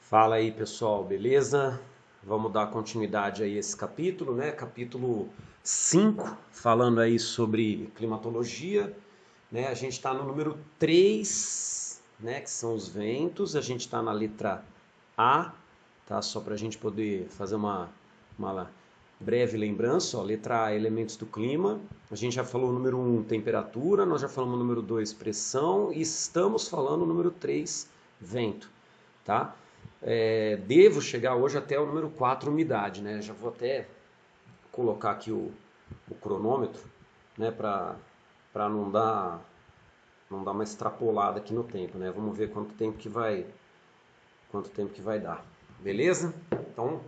Fala aí, pessoal, beleza? Vamos dar continuidade aí a esse capítulo, né? Capítulo 5, falando aí sobre climatologia, né? A gente está no número 3, né? Que são os ventos. A gente está na letra A, tá? Só para a gente poder fazer uma breve lembrança, ó. Letra A, elementos do clima. A gente já falou o número 1, temperatura. Nós já falamos o número 2, pressão. E estamos falando o número 3, vento, tá? Devo chegar hoje até o número 4, umidade, né? Já vou até colocar aqui o cronômetro, né? Para não dar uma extrapolada aqui no tempo, né? Vamos ver quanto tempo que vai dar. Beleza? Então,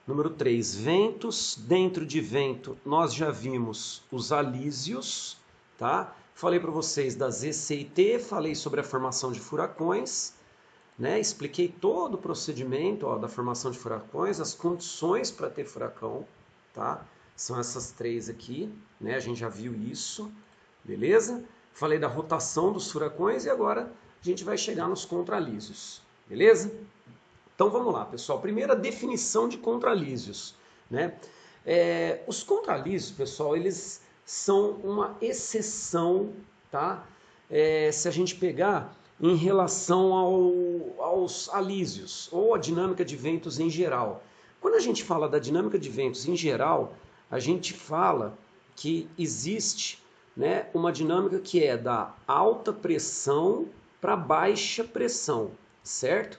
número 3, ventos. Dentro de vento, nós já vimos os alísios, tá? Falei para vocês das ECT, falei sobre a formação de furacões, né? Expliquei todo o procedimento, ó, da formação de furacões, as condições para ter furacão, tá? São essas três aqui, né? A gente já viu isso, beleza? Falei da rotação dos furacões e agora a gente vai chegar nos contralísios, beleza? Então vamos lá, pessoal. Primeira definição de contralísios, né? Os contralísios, pessoal, eles são uma exceção, tá? Se a gente pegar em relação aos alísios ou a dinâmica de ventos em geral. Quando a gente fala da dinâmica de ventos em geral, a gente fala que existe, né, uma dinâmica que é da alta pressão para baixa pressão, certo?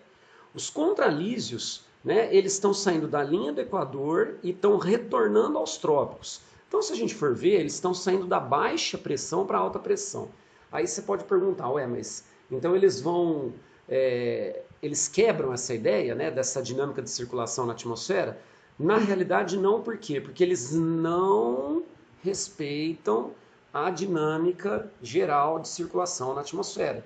Os contralísios, né, eles estão saindo da linha do Equador e estão retornando aos trópicos. Então, se a gente for ver, eles estão saindo da baixa pressão para alta pressão. Aí você pode perguntar, ué, mas então eles quebram essa ideia, né, dessa dinâmica de circulação na atmosfera? Na realidade, não. Por quê? Porque eles não respeitam a dinâmica geral de circulação na atmosfera.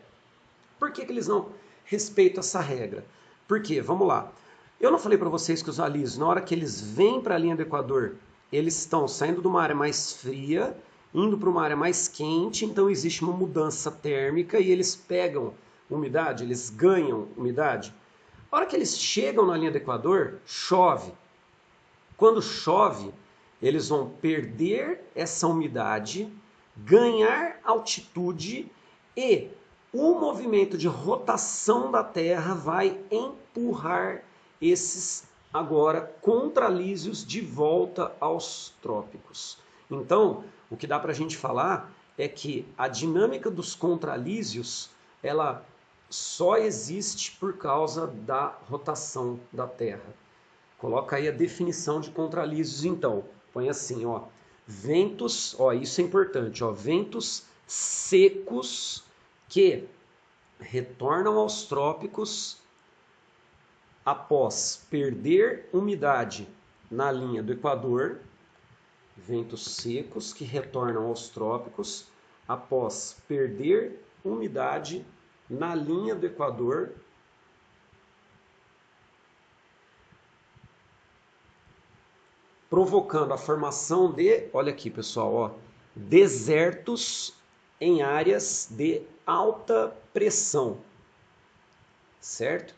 Por que eles não respeitam essa regra? Por quê? Vamos lá. Eu não falei para vocês que os alísios, na hora que eles vêm para a linha do Equador, eles estão saindo de uma área mais fria, indo para uma área mais quente, então existe uma mudança térmica e eles pegam umidade, eles ganham umidade. A hora que eles chegam na linha do Equador, chove. Quando chove, eles vão perder essa umidade, ganhar altitude e o movimento de rotação da Terra vai empurrar esses agora contralísios de volta aos trópicos. Então, o que dá para a gente falar é que a dinâmica dos contralísios ela só existe por causa da rotação da Terra. Coloca aí a definição de contralísios então. Põe assim, ó, ventos, ó, isso é importante, ó, ventos secos que retornam aos trópicos após perder umidade na linha do Equador, ventos secos que retornam aos trópicos após perder umidade na linha do Equador, provocando a formação de, olha aqui pessoal, ó, desertos em áreas de alta pressão, certo?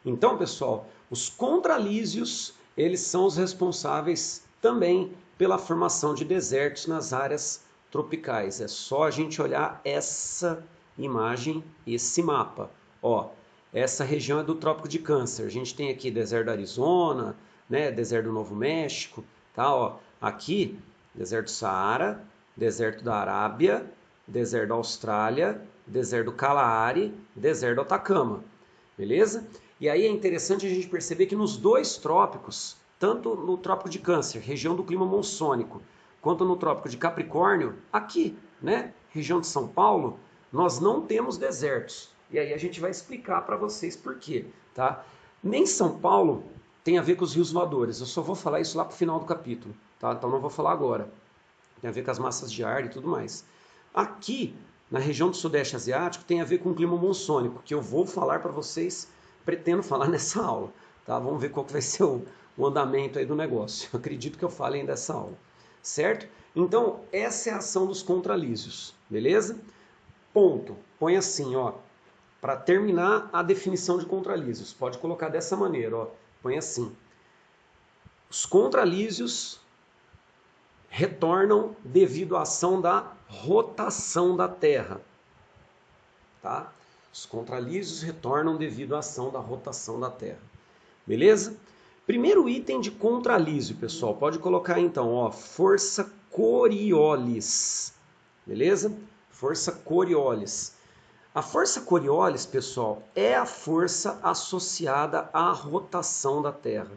Então, pessoal, os contralísios, eles são os responsáveis também pela formação de desertos nas áreas tropicais. É só a gente olhar essa imagem, esse mapa. Ó, essa região é do Trópico de Câncer. A gente tem aqui deserto do Arizona, né, deserto do Novo México, tá? Ó, aqui, deserto do Saara, deserto da Arábia, deserto da Austrália, deserto do Kalahari, deserto do Atacama, beleza? E aí é interessante a gente perceber que nos dois trópicos, tanto no Trópico de Câncer, região do clima monsônico, quanto no Trópico de Capricórnio, aqui, né, região de São Paulo, nós não temos desertos. E aí a gente vai explicar para vocês por quê, tá? Nem São Paulo tem a ver com os rios voadores, eu só vou falar isso lá para o final do capítulo, tá? Então não vou falar agora. Tem a ver com as massas de ar e tudo mais. Aqui, na região do Sudeste Asiático, tem a ver com o clima monsônico, que eu vou falar para vocês, pretendo falar nessa aula, tá? Vamos ver qual que vai ser o andamento aí do negócio. Eu acredito que eu fale ainda dessa aula, certo? Então, essa é a ação dos contralísios, beleza? Ponto. Põe assim, ó. para terminar a definição de contralísios. Pode colocar dessa maneira, ó. Põe assim. Os contralísios retornam devido à ação da rotação da Terra. Tá? Os contralísios retornam devido à ação da rotação da Terra. Beleza? Primeiro item de contralísio, pessoal. Pode colocar então, ó, força Coriolis. Beleza? Força Coriolis. A força Coriolis, pessoal, é a força associada à rotação da Terra.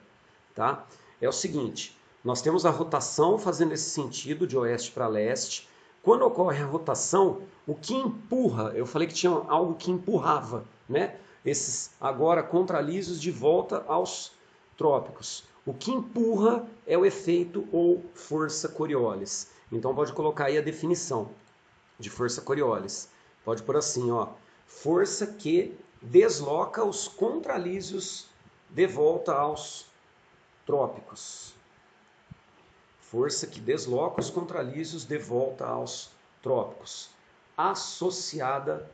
Tá? É o seguinte, nós temos a rotação fazendo esse sentido de oeste para leste. Quando ocorre a rotação, o que empurra, eu falei que tinha algo que empurrava, né? Esses agora contralísios de volta aos trópicos. O que empurra é o efeito ou força Coriolis. Então pode colocar aí a definição de força Coriolis. Pode pôr assim, ó, força que desloca os contralísios de volta aos trópicos. Força que desloca os contralísios de volta aos trópicos, associada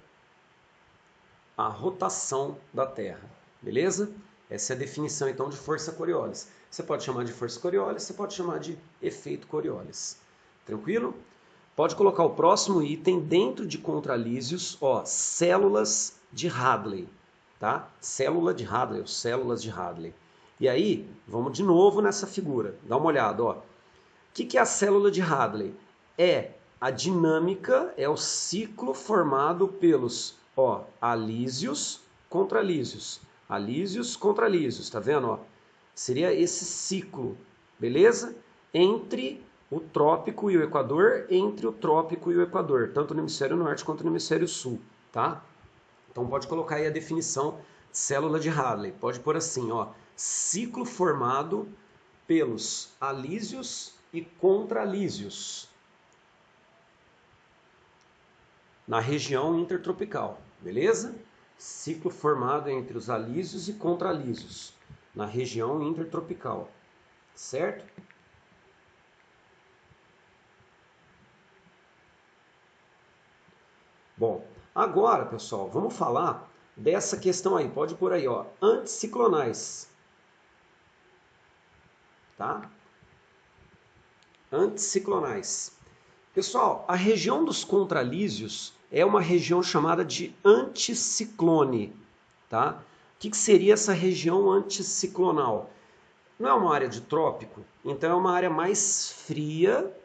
à rotação da Terra. Beleza? Essa é a definição então de força Coriolis. Você pode chamar de força Coriolis, você pode chamar de efeito Coriolis. Tranquilo? Pode colocar o próximo item dentro de contralísios, ó, células de Hadley, tá? Célula de Hadley, ou células de Hadley. E aí, vamos de novo nessa figura. Dá uma olhada, ó. O que é a célula de Hadley? É a dinâmica, é o ciclo formado pelos, ó, alísios, contralísios. Alísios, contralísios, tá vendo, ó? Seria esse ciclo, beleza? Entre o trópico e o equador, entre o trópico e o equador, tanto no hemisfério norte quanto no hemisfério sul, tá? Então pode colocar aí a definição de célula de Hadley. Pode pôr assim, ó, ciclo formado pelos alísios e contralísios na região intertropical, beleza? Ciclo formado entre os alísios e contralísios na região intertropical, certo? Bom, agora, pessoal, vamos falar dessa questão aí. Pode pôr aí, ó, anticiclonais. Tá? Anticiclonais. Pessoal, a região dos contralísios é uma região chamada de anticiclone. Tá? O que seria essa região anticiclonal? Não é uma área de trópico, então é uma área mais fria,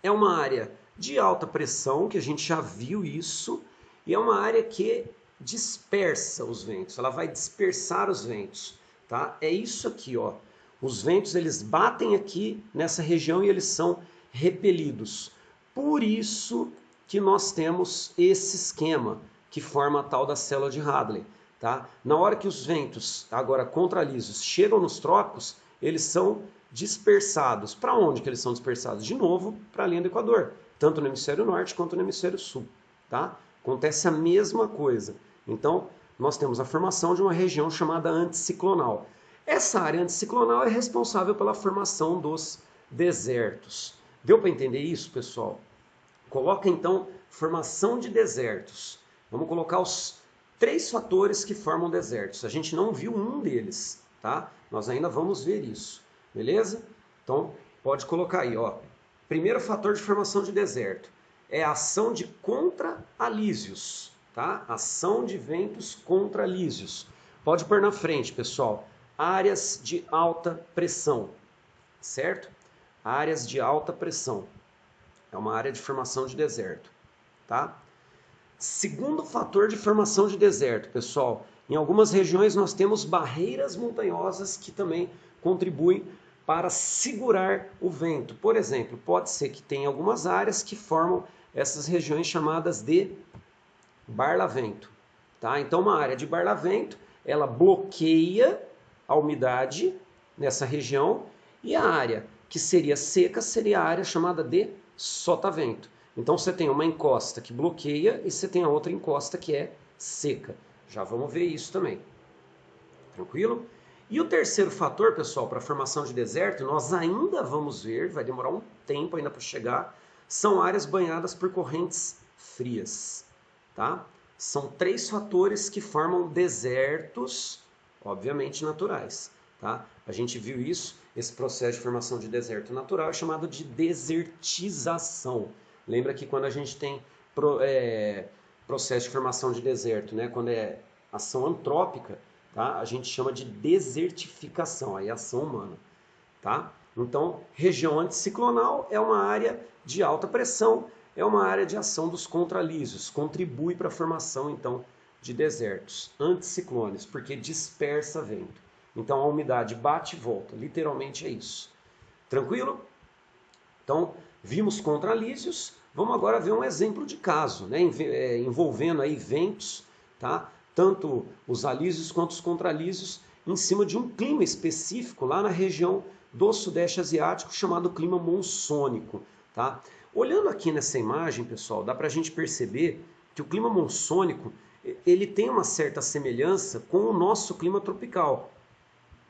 é uma área de alta pressão, que a gente já viu isso, e é uma área que dispersa os ventos, ela vai dispersar os ventos, tá? É isso aqui, ó. Os ventos, eles batem aqui nessa região e eles são repelidos. Por isso que nós temos esse esquema que forma a tal da célula de Hadley, tá? Na hora que os ventos, agora contralísios, chegam nos trópicos, eles são dispersados. Para onde que eles são dispersados? De novo, para a linha do Equador, tanto no hemisfério norte quanto no hemisfério sul, tá? Acontece a mesma coisa. Então, nós temos a formação de uma região chamada anticiclonal. Essa área anticiclonal é responsável pela formação dos desertos. Deu para entender isso, pessoal? Coloca então formação de desertos. Vamos colocar os 3 fatores que formam desertos. A gente não viu um deles, tá? Nós ainda vamos ver isso, beleza? Então, pode colocar aí, ó. Primeiro fator de formação de deserto é a ação de contralísios, tá? Ação de ventos contralísios. Pode pôr na frente, pessoal, áreas de alta pressão, certo? Áreas de alta pressão. É uma área de formação de deserto, tá? Segundo fator de formação de deserto, pessoal, em algumas regiões nós temos barreiras montanhosas que também contribuem para segurar o vento. Por exemplo, pode ser que tenha algumas áreas que formam essas regiões chamadas de barlavento, tá? Então, uma área de barlavento, ela bloqueia a umidade nessa região, e a área que seria seca seria a área chamada de sotavento. Então você tem uma encosta que bloqueia e você tem a outra encosta que é seca. Já vamos ver isso também. Tranquilo? E o terceiro fator, pessoal, para a formação de deserto, nós ainda vamos ver, vai demorar um tempo ainda para chegar, são áreas banhadas por correntes frias, tá? São 3 fatores que formam desertos, obviamente naturais. Tá? A gente viu isso, esse processo de formação de deserto natural é chamado de desertização. Lembra que quando a gente tem processo de formação de deserto, né? Quando é ação antrópica, tá? A gente chama de desertificação, aí é ação humana. Tá? Então, região anticiclonal é uma área de alta pressão, é uma área de ação dos contralísios, contribui para a formação então de desertos anticiclones, porque dispersa vento. Então a umidade bate e volta, literalmente é isso. Tranquilo? Então, vimos contralísios, vamos agora ver um exemplo de caso, né? Envolvendo aí ventos, tá? Tanto os alísios quanto os contralísios, em cima de um clima específico lá na região do Sudeste Asiático, chamado clima monsônico. Tá? Olhando aqui nessa imagem, pessoal, dá para a gente perceber que o clima monsônico ele tem uma certa semelhança com o nosso clima tropical.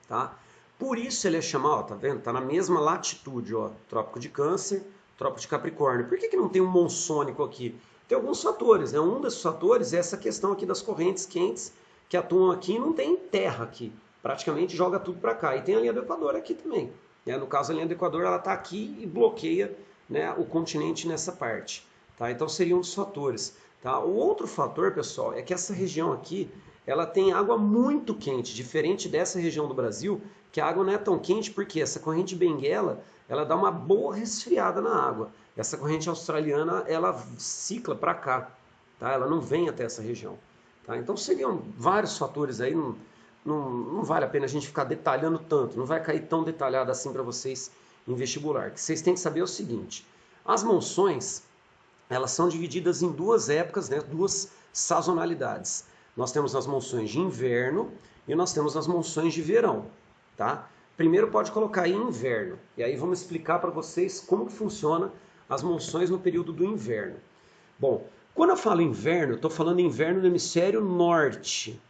Tá? Por isso ele é chamado, ó, tá vendo? Tá na mesma latitude, ó, Trópico de Câncer, Trópico de Capricórnio. Por que não tem um monsônico aqui? Tem alguns fatores, né? Um desses fatores é essa questão aqui das correntes quentes que atuam aqui e não tem terra aqui. Praticamente joga tudo para cá. E tem a linha do Equador aqui também. Né? No caso, a linha do Equador ela está aqui e bloqueia, né, o continente nessa parte. Tá? Então seria um dos fatores. Tá? O outro fator, pessoal, é que essa região aqui ela tem água muito quente, diferente dessa região do Brasil, que a água não é tão quente porque essa corrente Benguela ela dá uma boa resfriada na água. Essa corrente australiana ela cicla para cá, tá? Ela não vem até essa região. Tá? Então seriam vários fatores aí, não vale a pena a gente ficar detalhando tanto, não vai cair tão detalhado assim para vocês em vestibular. O que vocês têm que saber é o seguinte, as monções elas são divididas em 2 épocas, né? 2 sazonalidades. Nós temos as monções de inverno e nós temos as monções de verão. Tá? Primeiro pode colocar aí inverno, e aí vamos explicar para vocês como que funciona as monções no período do inverno. Bom, quando eu falo inverno, eu estou falando inverno no hemisfério norte.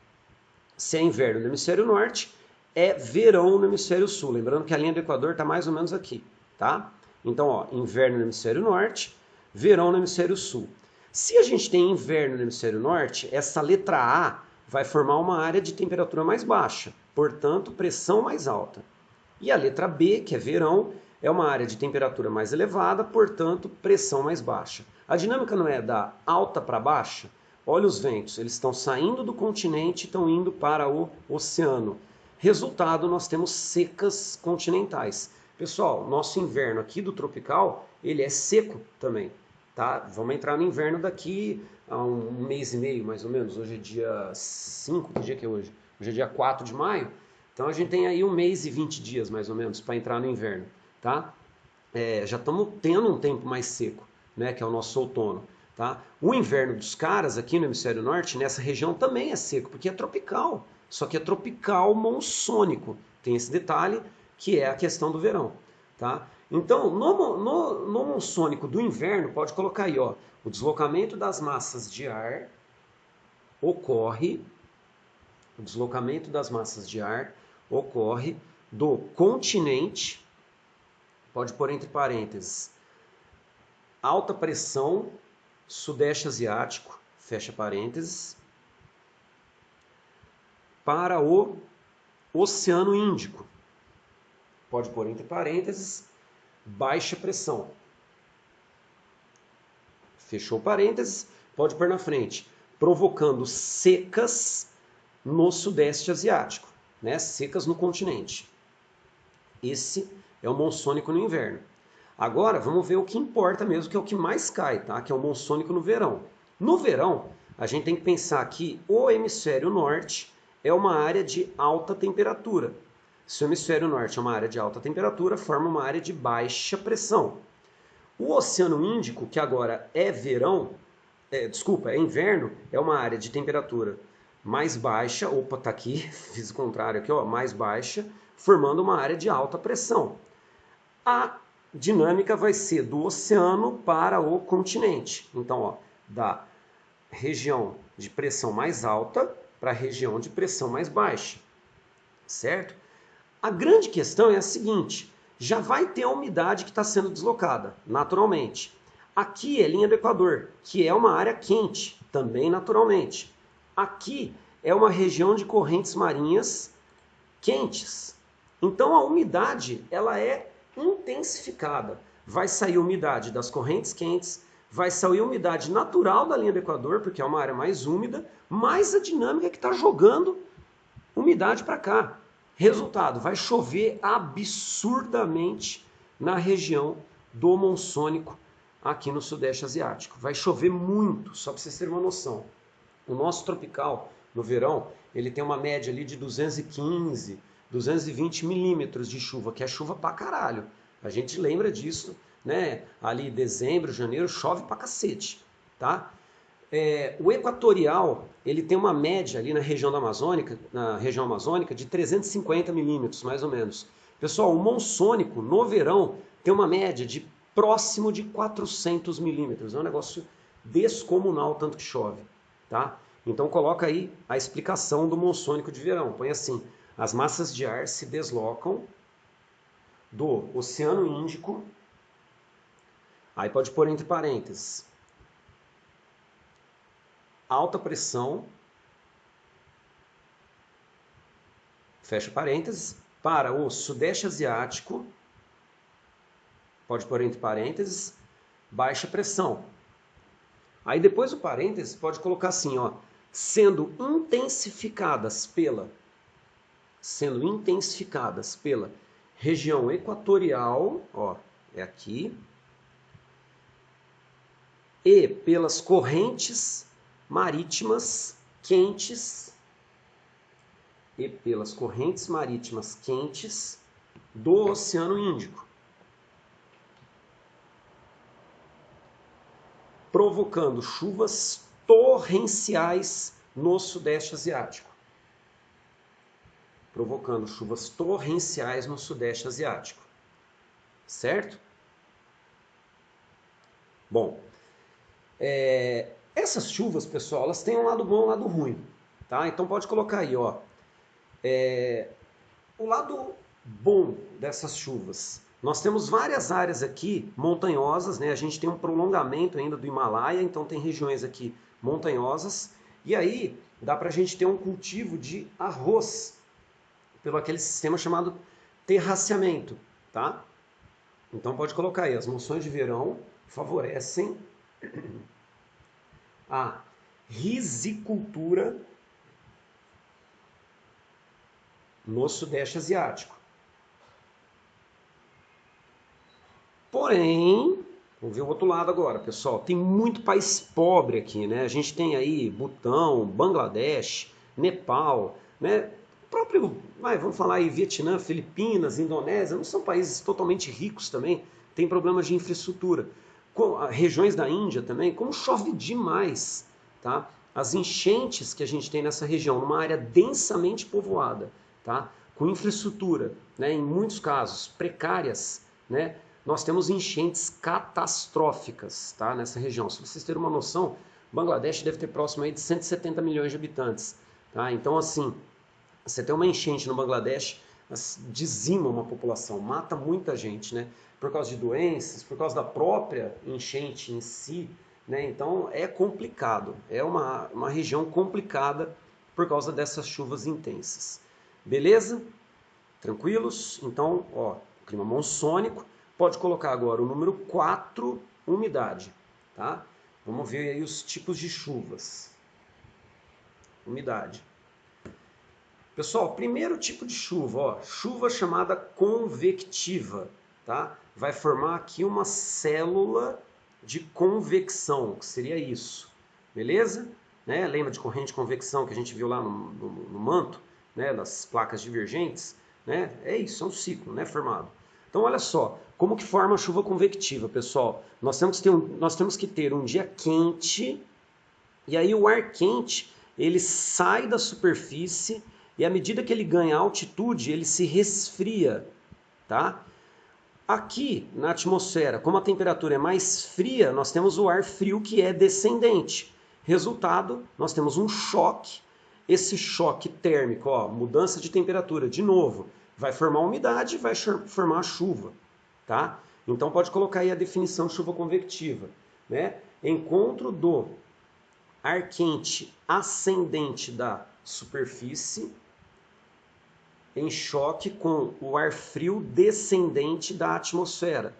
Se é inverno no hemisfério norte, é verão no hemisfério sul. Lembrando que a linha do Equador está mais ou menos aqui. Tá? Então, ó, inverno no hemisfério norte, verão no hemisfério sul. Se a gente tem inverno no hemisfério norte, essa letra A vai formar uma área de temperatura mais baixa, portanto, pressão mais alta. E a letra B, que é verão, é uma área de temperatura mais elevada, portanto, pressão mais baixa. A dinâmica não é da alta para baixa? Olha os ventos, eles estão saindo do continente e estão indo para o oceano. Resultado, nós temos secas continentais. Pessoal, nosso inverno aqui do tropical, ele é seco também. Tá? Vamos entrar no inverno daqui a um mês e meio, mais ou menos. Hoje é dia 5, que dia que é hoje? Hoje é dia 4 de maio. Então a gente tem aí 1 mês e 20 dias, mais ou menos, para entrar no inverno. Tá? Já estamos tendo um tempo mais seco, né, que é o nosso outono. Tá? O inverno dos caras aqui no hemisfério norte, nessa região também é seco, porque é tropical. Só que é tropical monsônico. Tem esse detalhe que é a questão do verão. Tá? Então, no monsônico do inverno, pode colocar aí, ó, o deslocamento das massas de ar ocorre do continente, pode pôr entre parênteses, alta pressão, sudeste asiático, fecha parênteses, para o Oceano Índico, pode pôr entre parênteses, baixa pressão. Fechou parênteses, pode pôr na frente, provocando secas no Sudeste Asiático, né? Secas no continente. Esse é o monsônico no inverno. Agora, vamos ver o que importa mesmo, que é o que mais cai, tá? Que é o monsônico no verão. No verão, a gente tem que pensar que o hemisfério norte é uma área de alta temperatura. Se o hemisfério norte é uma área de alta temperatura, forma uma área de baixa pressão. O Oceano Índico, que agora é verão, é inverno, é uma área de temperatura mais baixa, opa, tá aqui, fiz o contrário aqui, ó, mais baixa, formando uma área de alta pressão. A dinâmica vai ser do oceano para o continente. Então, ó, da região de pressão mais alta para a região de pressão mais baixa, certo? A grande questão é a seguinte, já vai ter a umidade que está sendo deslocada, naturalmente. Aqui é linha do Equador, que é uma área quente, Também naturalmente. Aqui é uma região de correntes marinhas quentes. Então a umidade ela é intensificada. Vai sair umidade das correntes quentes, vai sair umidade natural da linha do Equador, porque é uma área mais úmida, mais a dinâmica que está jogando umidade para cá. Resultado, vai chover absurdamente na região do monsônico aqui no Sudeste Asiático. Vai chover muito, só para vocês terem uma noção. O nosso tropical, no verão, ele tem uma média ali de 215, 220 milímetros de chuva, que é chuva pra caralho. A gente lembra disso, né? Ali dezembro, janeiro, chove pra cacete, tá? O equatorial, ele tem uma média ali na região amazônica de 350 milímetros, mais ou menos. Pessoal, o monsônico, no verão, tem uma média de próximo de 400 milímetros. É um negócio descomunal tanto que chove, tá? Então coloca aí a explicação do monsônico de verão. Põe assim, as massas de ar se deslocam do Oceano Índico, aí pode pôr entre parênteses, alta pressão, fecha parênteses, para o Sudeste Asiático, pode pôr entre parênteses, baixa pressão. Aí depois do parênteses pode colocar assim, ó, sendo intensificadas pela região equatorial, ó, é aqui, e pelas correntes marítimas quentes do Oceano Índico, provocando chuvas torrenciais no Sudeste Asiático. Certo? Bom, essas chuvas, pessoal, elas têm um lado bom e um lado ruim, tá? Então pode colocar aí, ó. O lado bom dessas chuvas. Nós temos várias áreas aqui montanhosas, né? A gente tem um prolongamento ainda do Himalaia, então tem regiões aqui montanhosas. E aí dá para a gente ter um cultivo de arroz pelo aquele sistema chamado terraceamento, tá? Então pode colocar aí, as monções de verão favorecem a risicultura no Sudeste Asiático. Porém, vamos ver o outro lado agora, pessoal. Tem muito país pobre aqui, né? A gente tem aí Butão, Bangladesh, Nepal, né? O próprio, vamos falar aí, Vietnã, Filipinas, Indonésia, não são países totalmente ricos também, tem problemas de infraestrutura. Regiões da Índia também, como chove demais, tá? As enchentes que a gente tem nessa região, numa área densamente povoada, tá? Com infraestrutura, né? Em muitos casos, precárias, né? Nós temos enchentes catastróficas, tá? Nessa região. Se vocês terem uma noção, Bangladesh deve ter próximo aí de 170 milhões de habitantes, tá? Então, assim, você tem uma enchente no Bangladesh, dizima uma população, mata muita gente, né? Por causa de doenças, por causa da própria enchente em si, né? Então é complicado, é uma região complicada por causa dessas chuvas intensas. Beleza? Tranquilos? Então, ó, clima monsônico. Pode colocar agora o número 4, umidade, tá? Vamos ver aí os tipos de chuvas. Umidade. Pessoal, primeiro tipo de chuva, ó, chuva chamada convectiva, tá? Vai formar aqui uma célula de convecção, que seria isso, beleza? Né? Lembra de corrente de convecção que a gente viu lá no manto, né? Das placas divergentes, né? É isso, é um ciclo, né? Formado. Então, olha só, como que forma a chuva convectiva, pessoal? Nós temos que ter um dia quente, e aí o ar quente, ele sai da superfície, e à medida que ele ganha altitude, ele se resfria, tá? Aqui na atmosfera, como a temperatura é mais fria, nós temos o ar frio que é descendente. Resultado, nós temos um choque. Esse choque térmico, ó, mudança de temperatura, de novo, vai formar umidade, vai formar chuva, tá? Então pode colocar aí a definição de chuva convectiva, né? Encontro do ar quente ascendente da superfície em choque com o ar frio descendente da atmosfera,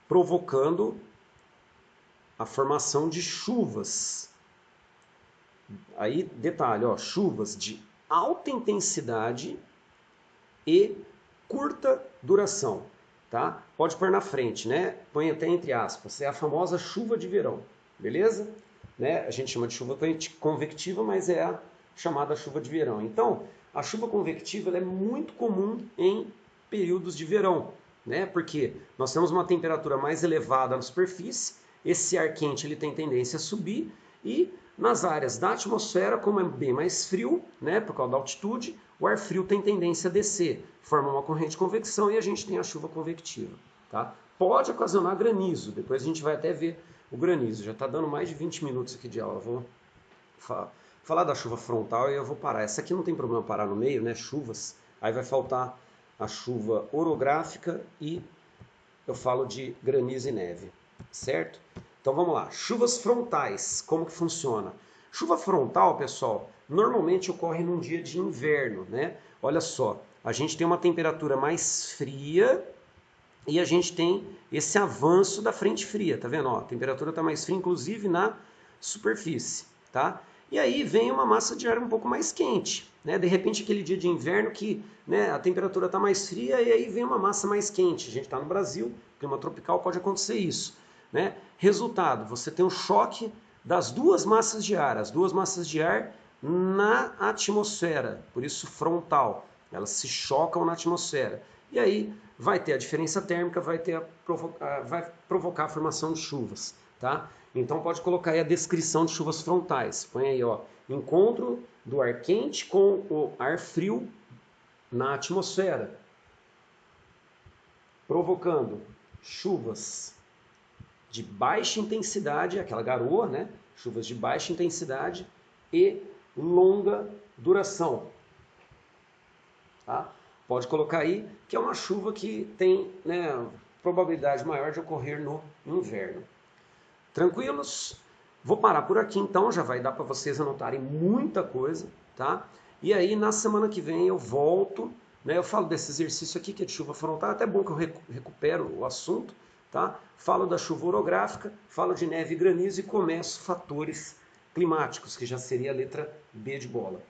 provocando a formação de chuvas. Aí, detalhe, ó, chuvas de alta intensidade e curta duração, tá? Pode pôr na frente, né? Põe até entre aspas. É a famosa chuva de verão, beleza? Né? A gente chama de chuva convectiva, mas é a chamada chuva de verão. Então, a chuva convectiva ela é muito comum em períodos de verão, né? Porque nós temos uma temperatura mais elevada na superfície, esse ar quente ele tem tendência a subir e nas áreas da atmosfera, como é bem mais frio, né, por causa da altitude, o ar frio tem tendência a descer, forma uma corrente de convecção e a gente tem a chuva convectiva. Tá? Pode ocasionar granizo, depois a gente vai até ver o granizo. Já está dando mais de 20 minutos aqui de aula. Vou falar da chuva frontal e eu vou parar. Essa aqui não tem problema parar no meio, né? Chuvas. Aí vai faltar a chuva orográfica e eu falo de granizo e neve, certo? Então vamos lá, chuvas frontais, como que funciona? Chuva frontal, pessoal, normalmente ocorre num dia de inverno, né? Olha só, a gente tem uma temperatura mais fria e a gente tem esse avanço da frente fria, tá vendo? Ó, a temperatura está mais fria, inclusive na superfície, tá? E aí vem uma massa de ar um pouco mais quente, né? De repente aquele dia de inverno que, né, a temperatura está mais fria e aí vem uma massa mais quente. A gente está no Brasil, clima tropical, pode acontecer isso, né? Resultado, você tem um choque das duas massas de ar, as duas massas de ar na atmosfera, por isso frontal, elas se chocam na atmosfera. E aí vai ter a diferença térmica, vai provocar a formação de chuvas, tá? Então pode colocar aí a descrição de chuvas frontais. Põe aí, ó, encontro do ar quente com o ar frio na atmosfera, provocando chuvas de baixa intensidade, aquela garoa, né? Chuvas de baixa intensidade e longa duração. Tá? Pode colocar aí que é uma chuva que tem, né, probabilidade maior de ocorrer no inverno. Tranquilos? Vou parar por aqui então, já vai dar para vocês anotarem muita coisa, tá? E aí na semana que vem eu volto, né? Eu falo desse exercício aqui que é de chuva frontal, até bom que eu recupero o assunto, tá? Falo da chuva orográfica, falo de neve e granizo e começo fatores climáticos, que já seria a letra B de bola.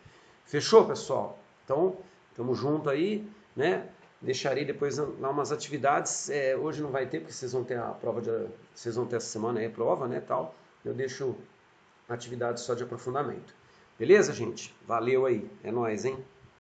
Fechou, pessoal? Então, tamo junto aí, né? Deixarei depois lá umas atividades. Hoje não vai ter, porque vocês vão ter a prova vocês vão ter essa semana aí a prova, né, tal. Eu deixo atividades só de aprofundamento. Beleza, gente? Valeu aí. É nóis, hein?